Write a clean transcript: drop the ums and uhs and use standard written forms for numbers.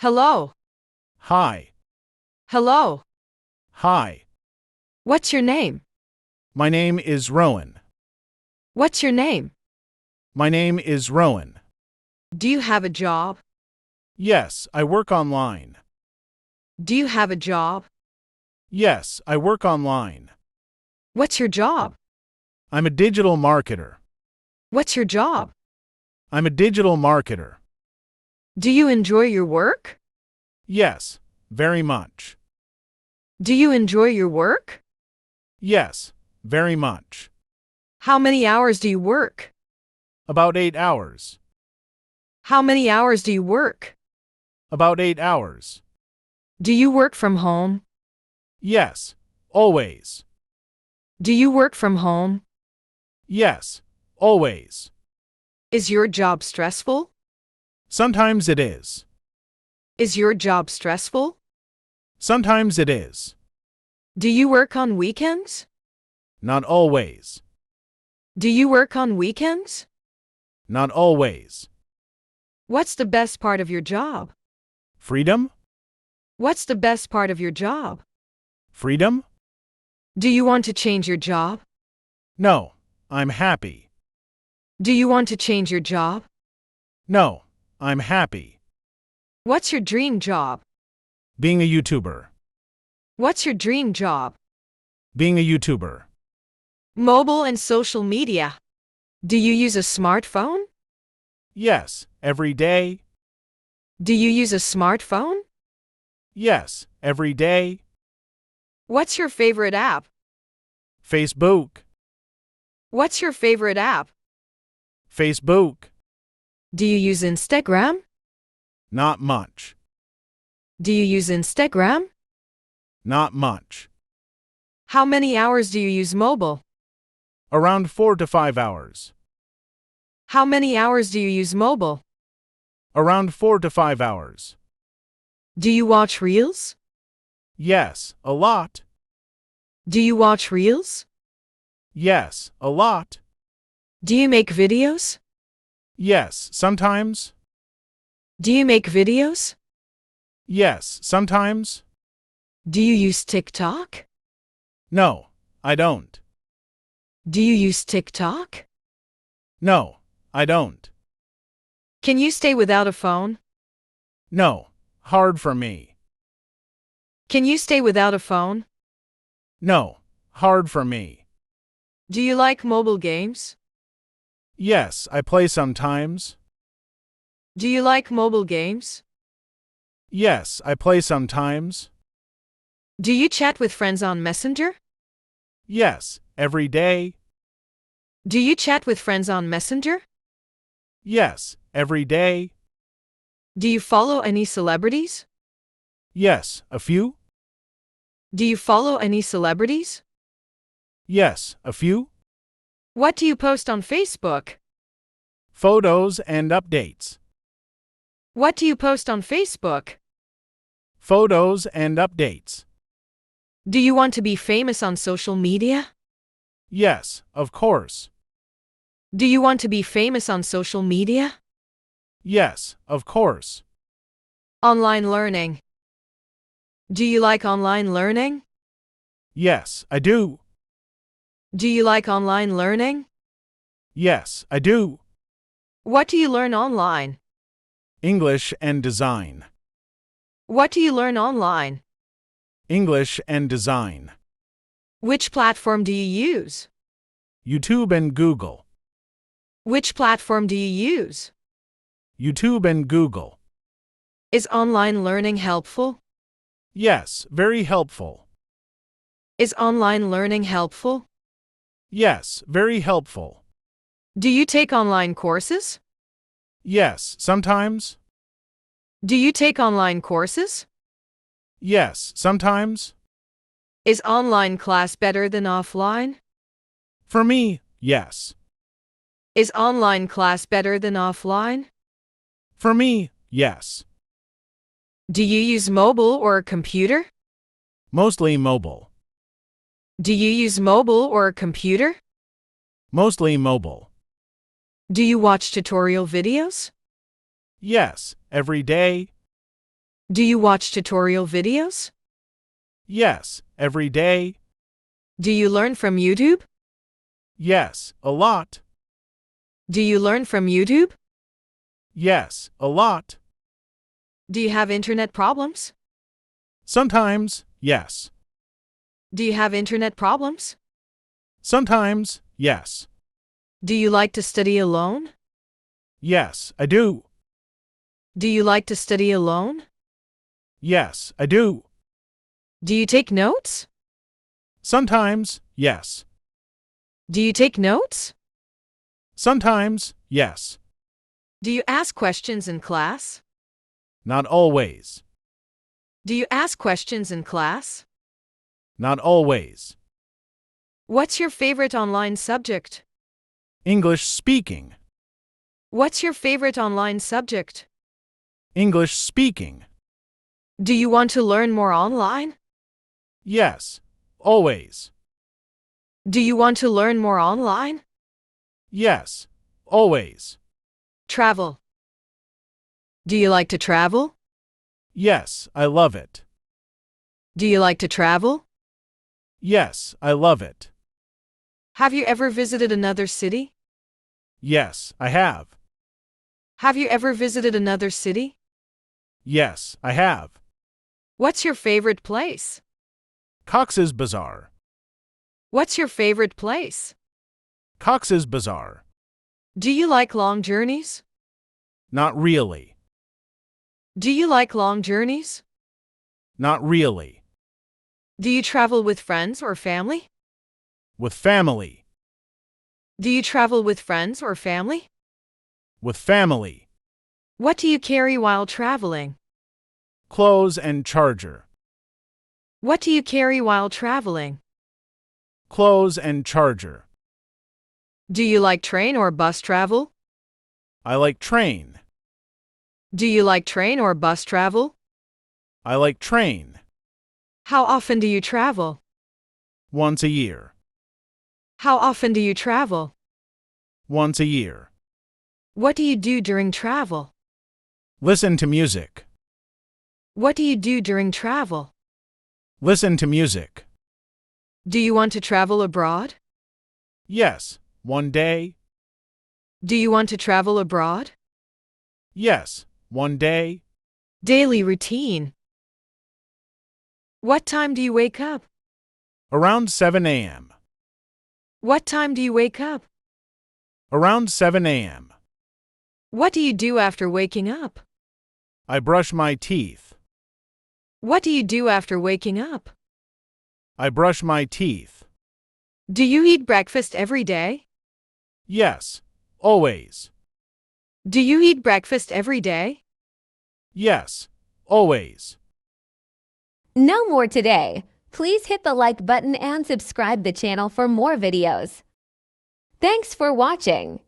Hello. Hi. Hello. Hi. What's your name? My name is Rowan. What's your name? My name is Rowan. Do you have a job? Yes, I work online. Do you have a job? Yes, I work online. What's your job? I'm a digital marketer. What's your job? I'm a digital marketer. Do you enjoy your work? Yes, very much. Do you enjoy your work? Yes, very much. How many hours do you work? About 8 hours. How many hours do you work? About 8 hours. Do you work from home? Yes, always. Do you work from home? Yes, always. Is your job stressful? Sometimes it is. Is your job stressful? Sometimes it is. Do you work on weekends? Not always. Do you work on weekends? Not always. What's the best part of your job? Freedom? What's the best part of your job? Freedom? Do you want to change your job? No, I'm happy. Do you want to change your job? No, I'm happy. What's your dream job? Being a YouTuber. What's your dream job? Being a YouTuber. Mobile and social media. Do you use a smartphone? Yes, every day. Do you use a smartphone? Yes, every day. What's your favorite app? Facebook. What's your favorite app? Facebook. Do you use Instagram? Not much. Do you use Instagram? Not much. How many hours do you use mobile? Around 4 to 5 hours. How many hours do you use mobile? Around 4 to 5 hours. Do you watch Reels? Yes, a lot. Do you watch Reels? Yes, a lot. Do you make videos? Yes, sometimes. Do you make videos? Yes, sometimes. Do you use TikTok? No, I don't. Do you use TikTok? No, I don't. Can you stay without a phone? No, hard for me. Can you stay without a phone? No, hard for me. Do you like mobile games? Yes, I play sometimes. Do you like mobile games? Yes, I play sometimes. Do you chat with friends on Messenger? Yes, every day. Do you chat with friends on Messenger? Yes, every day. Do you follow any celebrities? Yes, a few. Do you follow any celebrities? Yes, a few. What do you post on Facebook? Photos and updates. What do you post on Facebook? Photos and updates. Do you want to be famous on social media? Yes, of course. Do you want to be famous on social media? Yes, of course. Online learning. Do you like online learning? Yes, I do. Do you like online learning? Yes, I do. What do you learn online? English and design. What do you learn online? English and design. Which platform do you use? YouTube and Google. Which platform do you use? YouTube and Google. Is online learning helpful? Yes, very helpful. Is online learning helpful? Yes, very helpful. Do you take online courses? Yes, sometimes. Do you take online courses? Yes, sometimes. Is online class better than offline? For me, yes. Is online class better than offline? For me, yes. Do you use mobile or a computer? Mostly mobile. Do you use mobile or a computer? Mostly mobile. Do you watch tutorial videos? Yes, every day. Do you watch tutorial videos? Yes, every day. Do you learn from YouTube? Yes, a lot. Do you learn from YouTube? Yes, a lot. Do you have internet problems? Sometimes, yes. Do you have internet problems? Sometimes, yes. Do you like to study alone? Yes, I do. Do you like to study alone? Yes, I do. Do you take notes? Sometimes, yes. Do you take notes? Sometimes, yes. Do you ask questions in class? Not always. Do you ask questions in class? Not always. What's your favorite online subject? English speaking. What's your favorite online subject? English speaking. Do you want to learn more online? Yes, always. Do you want to learn more online? Yes, always. Travel. Do you like to travel? Yes, I love it. Do you like to travel? Yes, I love it. Have you ever visited another city? Yes, I have. Have you ever visited another city? Yes, I have. What's your favorite place? Cox's Bazar. What's your favorite place? Cox's Bazar. Do you like long journeys? Not really. Do you like long journeys? Not really. Do you travel with friends or family? With family. Do you travel with friends or family? With family. What do you carry while traveling? Clothes and charger. What do you carry while traveling? Clothes and charger. Do you like train or bus travel? I like train. Do you like train or bus travel? I like train. How often do you travel? Once a year. How often do you travel? Once a year. What do you do during travel? Listen to music. What do you do during travel? Listen to music. Do you want to travel abroad? Yes, one day. Do you want to travel abroad? Yes, one day. Daily routine. What time do you wake up? Around 7 a.m. What time do you wake up? Around 7 a.m. What do you do after waking up? I brush my teeth. What do you do after waking up? I brush my teeth. Do you eat breakfast every day? Yes, always. Do you eat breakfast every day? Yes, always. No more today. Please hit the like button and subscribe the channel for more videos. Thanks for watching.